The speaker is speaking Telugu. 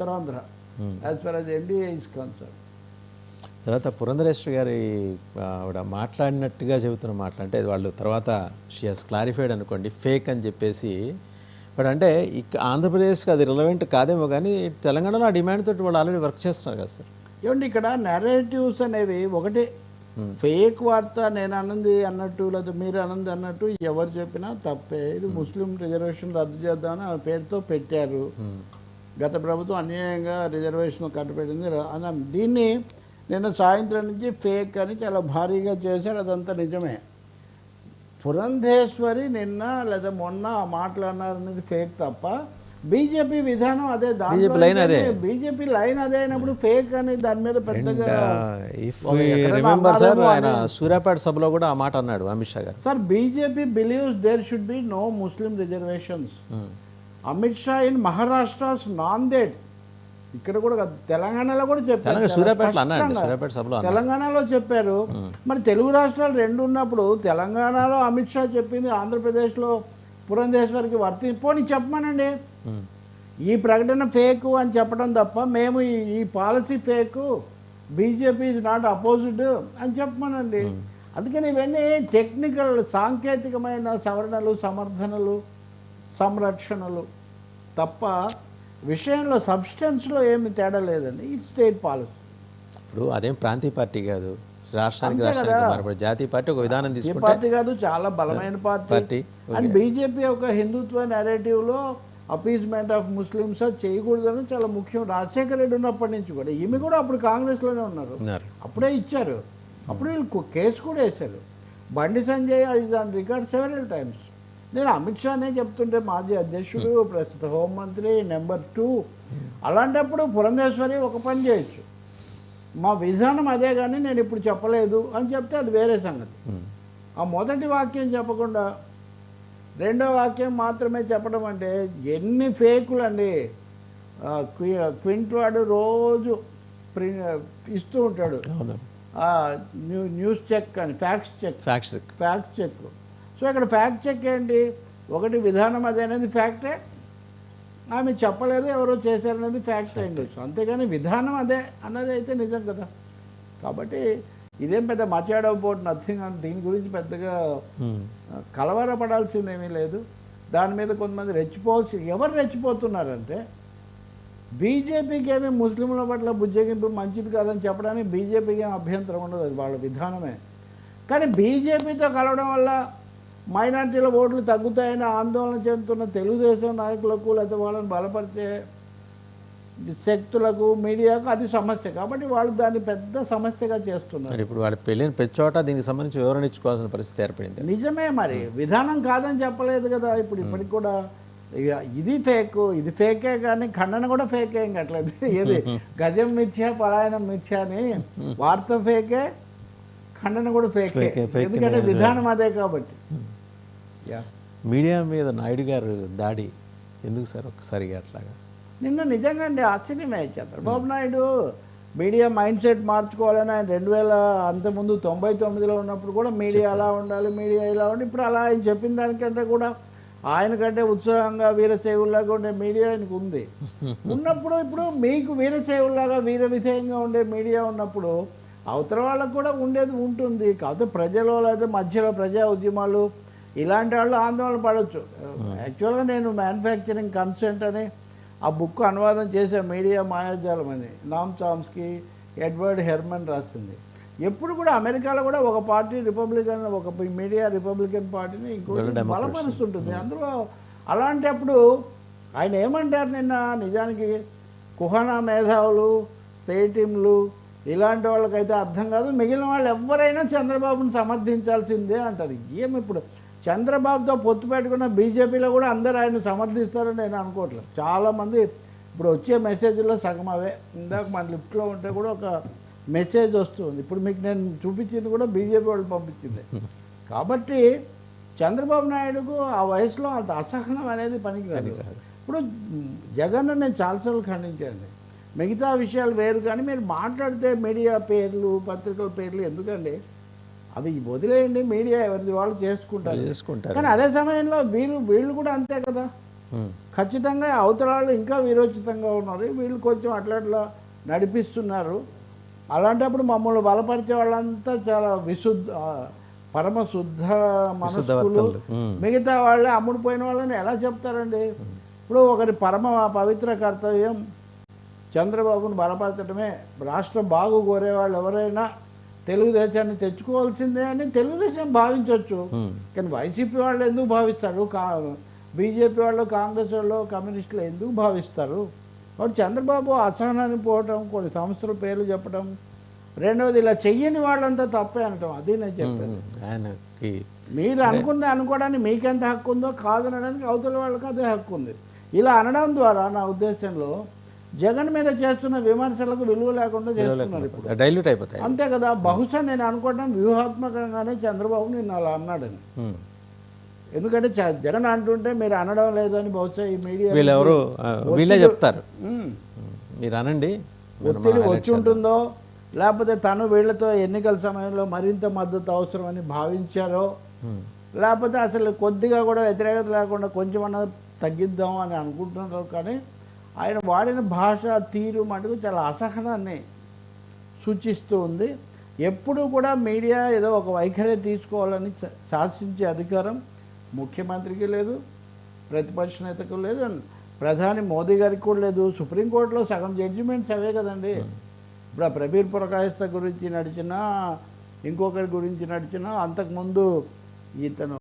Uttarandhra as for as NDA is concern. తర్వాత పురంధరేశ్వరి గారి ఆవిడ మాట్లాడినట్టుగా చెబుతున్న మాటలు అంటే వాళ్ళు తర్వాత షీ హాస్ క్లారిఫైడ్ అనుకోండి ఫేక్ అని చెప్పేసి. బట్ అంటే ఆంధ్రప్రదేశ్కి అది రిలవెంట్ కాదేమో కానీ తెలంగాణలో ఆ డిమాండ్ తోటి వాళ్ళు ఆల్రెడీ వర్క్ చేస్తున్నారు కదా సార్. ఏమండి ఇక్కడ నెరేటివ్స్ అనేవి ఒకటి ఫేక్ వార్త నేను అన్నది అన్నట్టు లేదా మీరు అన్నది అన్నట్టు ఎవరు చెప్పినా తప్పే. ఇది ముస్లిం రిజర్వేషన్ రద్దు చేద్దామని ఆ పేరుతో పెట్టారు. గత ప్రభుత్వం అన్యాయంగా రిజర్వేషన్ కట్టుపెట్టింది. దీన్ని నిన్న సాయంత్రం నుంచి ఫేక్ అని చాలా భారీగా చేశారు. అదంతా నిజమే. పురంధేశ్వరి నిన్న లేదా మొన్న మాట్లాడినారనేది ఫేక్ తప్ప బీజేపీ విధానం అదే. బీజేపీ లైన్ అదే అయినప్పుడు ఫేక్ అని దాని మీద పెద్దగా సూర్యాపేట సభలో కూడా ఆ మాట అన్నాడు అమిత్ షా గారు. Sir BJP believes there should be no Muslim reservations. Amit Shah in Maharashtra's Nanded, ఇక్కడ కూడా తెలంగాణలో కూడా చెప్పారు, తెలంగాణలో చెప్పారు. మరి తెలుగు రాష్ట్రాలు రెండు ఉన్నప్పుడు తెలంగాణలో అమిత్ షా చెప్పింది ఆంధ్రప్రదేశ్లో పురంధేశ్వరికి పోనీ చెప్పమనండి. ఈ ప్రకటన ఫేకు అని చెప్పడం తప్ప మేము ఈ policy fake, BJP is not opposite అని చెప్పమనండి. అందుకని ఇవన్నీ టెక్నికల్ సాంకేతికమైన సవరణలు, సమర్థనలు, సంరక్షణలు తప్ప విషయంలో సబ్స్టెన్స్లో ఏమి తేడా లేదండి. ఈ స్టేట్ పాలసీ. ఇప్పుడు అదేం ప్రాంతీయ పార్టీ కాదు, రాష్ట్రానికి జాతీయ పార్టీ ఒక విధానం తీసుకుంటే పార్టీ కాదు, చాలా బలమైన పార్టీ. అండ్ బీజేపీ ఒక హిందుత్వ నెరేటివ్లో అపీజ్మెంట్ ఆఫ్ ముస్లిమ్స్ చేయకూడదని చాలా ముఖ్యం. రాజశేఖర రెడ్డి ఉన్నప్పటి నుంచి కూడా, ఈమె కూడా అప్పుడు కాంగ్రెస్లోనే ఉన్నారు, అప్పుడే ఇచ్చారు. అప్పుడు వీళ్ళు కేసు కూడా వేశారు. Bandi Sanjay is on record several times. నేను అమిత్ షానే చెప్తుంటే మాజీ అధ్యక్షుడు, ప్రస్తుత హోంమంత్రి, నెంబర్ 2, అలాంటప్పుడు పురంధేశ్వరి ఒక పని చేయొచ్చు, మా విధానం అదే కానీ నేను ఇప్పుడు చెప్పలేదు అని చెప్తే అది వేరే సంగతి. ఆ మొదటి వాక్యం చెప్పకుండా రెండో వాక్యం మాత్రమే చెప్పడం అంటే ఎన్ని ఫేకులు అండి. క్వింట్ వాడు రోజు ఇస్తూ ఉంటాడు న్యూస్ చెక్ అని, ఫ్యాక్ట్స్ చెక్. సో ఇక్కడ ఫ్యాక్ట్ చెక్ ఏంటి? ఒకటి విధానం అదే అనేది ఫ్యాక్టే, ఆమె చెప్పలేదు ఎవరో చేశారనేది ఫ్యాక్ట్ అయిండొచ్చు, అంతేగాని విధానం అదే అన్నది అయితే నిజం కదా. కాబట్టి ఇదేం పెద్ద మచాడ్ అబౌట్ నథింగ్ అని దీని గురించి పెద్దగా కలవరపడాల్సిందేమీ లేదు. దాని మీద కొంతమంది ఎవరు రెచ్చిపోతున్నారంటే బీజేపీకి ఏమీ ముస్లింల పట్ల బుజ్జగింపు మంచిది కాదని చెప్పడానికి బీజేపీకి ఏం అభ్యంతరం ఉండదు, అది వాళ్ళ విధానమే. కానీ బీజేపీతో కలవడం వల్ల మైనార్టీల ఓట్లు తగ్గుతాయని ఆందోళన చెందుతున్న తెలుగుదేశం నాయకులకు లేదా వాళ్ళని బలపరిచే శక్తులకు, మీడియాకు అది సమస్య. కాబట్టి వాళ్ళు దాన్ని పెద్ద సమస్యగా చేస్తున్నారు. ఇప్పుడు వాళ్ళు పెళ్ళిన ప్రతి చోట దీనికి సంబంధించి వివరణ ఇచ్చుకోవాల్సిన పరిస్థితి ఏర్పడింది. నిజమే, మరి విధానం కాదని చెప్పలేదు కదా. ఇప్పటికి కూడా ఇది ఫేక్, ఇది ఫేకే కానీ ఖండన కూడా ఫేకే. ఇంకట్లేదు ఏది గజం మిథ్యా పలాయనం మిథ్యా అని వార్త ఫేకే, ఖండన కూడా ఫేకే, ఎందుకంటే విధానం అదే కాబట్టి. మీడియా మీద నాయుడు గారు దాడి ఎందుకు సార్ ఒక్కసారిగా అట్లాగా? నిన్న నిజంగా అండి ఆశ్చర్యమే. Chandrababu Naidu media mind set మార్చుకోవాలని ఆయన 2000 అంతకుముందు 99లో ఉన్నప్పుడు కూడా మీడియా అలా ఉండాలి, మీడియా ఇలా ఉండి, ఇప్పుడు అలా ఆయన చెప్పిన దానికంటే కూడా ఆయనకంటే ఉత్సాహంగా వీరశైవుల్లాగా ఉండే మీడియా ఆయనకు ఉంది. ఉన్నప్పుడు ఇప్పుడు మీకు వీరశైవుల్లాగా వీర విధేయంగా ఉండే మీడియా ఉన్నప్పుడు అవతల వాళ్ళకు కూడా ఉండేది ఉంటుంది. కాకపోతే ప్రజలు లేదా మధ్యలో ప్రజా ఉద్యమాలు ఇలాంటి వాళ్ళు ఆందోళన పడవచ్చు. యాక్చువల్గా నేను మ్యానుఫ్యాక్చరింగ్ కన్సెంట్ అని ఆ బుక్ అనువాదం చేసే మీడియా మాయాజాలం అని నామ్ చామ్స్కీ, ఎడ్వర్డ్ హెర్మన్ రాసింది. ఎప్పుడు కూడా అమెరికాలో కూడా ఒక పార్టీ రిపబ్లికన్, ఒక మీడియా రిపబ్లికన్ పార్టీని ఇంకోటి బలపరుస్తుంటుంది. అందులో అలాంటప్పుడు ఆయన ఏమంటారు నిన్న, నిజానికి కుహనా మేధావులు, పేటీఎంలు ఇలాంటి వాళ్ళకైతే అర్థం కాదు, మిగిలిన వాళ్ళు ఎవరైనా చంద్రబాబును సమర్థించాల్సిందే అంటారు. ఏమి ఇప్పుడు చంద్రబాబుతో పొత్తు పెట్టుకున్న బీజేపీలో కూడా అందరూ ఆయన సమర్థిస్తారని నేను అనుకోవట్లేదు. చాలామంది ఇప్పుడు వచ్చే మెసేజ్లో సగం అవే. ఇందాక మన లిఫ్ట్లో ఉంటే కూడా ఒక మెసేజ్ వస్తుంది, ఇప్పుడు మీకు నేను చూపించింది కూడా బీజేపీ వాళ్ళు పంపించింది. కాబట్టి చంద్రబాబు నాయుడుకు ఆ వయసులో అంత అసహనం అనేది పనికిరాదు. ఇప్పుడు జగన్ నేను చాలాసార్లు ఖండించాను, మిగతా విషయాలు వేరు, కానీ మీరు మాట్లాడితే మీడియా పేర్లు, పత్రికల పేర్లు ఎందుకండి? అవి వదిలేయండి, మీడియా ఎవరిది వాళ్ళు చేసుకుంటారు. కానీ అదే సమయంలో వీళ్ళు కూడా అంతే కదా. ఖచ్చితంగా అవతల వాళ్ళు ఇంకా వీరోచితంగా ఉన్నారు, వీళ్ళు కొంచెం అట్లా అట్లా నడిపిస్తున్నారు. అలాంటప్పుడు మమ్మల్ని బలపరిచే వాళ్ళంతా చాలా పరమ శుద్ధ మనస్కులు. మిగతా వాళ్ళే అమ్ముడుపోయిన వాళ్ళని ఎలా చెప్తారండి? ఇప్పుడు ఒకరి పరమ పవిత్ర కర్తవ్యం చంద్రబాబును బలపరచడమే. రాష్ట్రం బాగు కోరేవాళ్ళు ఎవరైనా తెలుగుదేశాన్ని తెచ్చుకోవాల్సిందే అని తెలుగుదేశం భావించవచ్చు, కానీ వైసీపీ వాళ్ళు ఎందుకు భావిస్తారు? బీజేపీ వాళ్ళు, కాంగ్రెస్ వాళ్ళు, కమ్యూనిస్టులు ఎందుకు భావిస్తారు? కాబట్టి చంద్రబాబు అసహనాన్ని పోవటం, కొన్ని సంస్థల పేర్లు చెప్పడం, రెండవది ఇలా చెయ్యని వాళ్ళంతా తప్పే అనటం, అది నేను చెప్పాను. ఆయనకి మీరు అనుకోవడానికి మీకెంత హక్కు ఉందో కాదనడానికి అవతల వాళ్ళకి అదే హక్కు ఉంది. ఇలా అనడం ద్వారా నా ఉద్దేశంలో జగన్ మీద చేస్తున్న విమర్శలకు విలువ లేకుండా చేస్తున్నారు, ఇప్పుడు డైల్యూట్ అయిపోతాయి. అంతే కదా. బహుశా నేను అనుకోవడం వ్యూహాత్మకంగానే చంద్రబాబు నిన్ను అలా అన్నాడని. ఎందుకంటే జగన్ అంటుంటే మీరు అనడం లేదని బహుశా ఈ మీడియా వీళ్ళెవరు వీళ్ళే చెప్తారు, మీరు అనండి, ఒత్తిడి వచ్చి ఉంటుందో, లేకపోతే తను వీళ్ళతో ఎన్నికల సమయంలో మరింత మద్దతు అవసరమని భావించారో, లేకపోతే అసలు కొద్దిగా కూడా వ్యతిరేకత లేకుండా కొంచెమన్నా తగ్గిద్దాం అని అనుకుంటున్నారు. కానీ ఆయన వాడిన భాష తీరు మటుకు చాలా అసహనాన్ని సూచిస్తూ ఉంది. ఎప్పుడూ కూడా మీడియా ఏదో ఒక వైఖరి తీసుకోవాలని శాసించే అధికారం ముఖ్యమంత్రికి లేదు, ప్రతిపక్ష నేతకు లేదు, ప్రధాని మోదీ గారికి కూడా లేదు. సుప్రీంకోర్టులో సగం జడ్జిమెంట్స్ అవే కదండి. ఇప్పుడు ఆ ప్రబీర్ పురకాయస్థ గురించి నడిచినా, ఇంకొకరి గురించి నడిచినా, అంతకుముందు ఇతను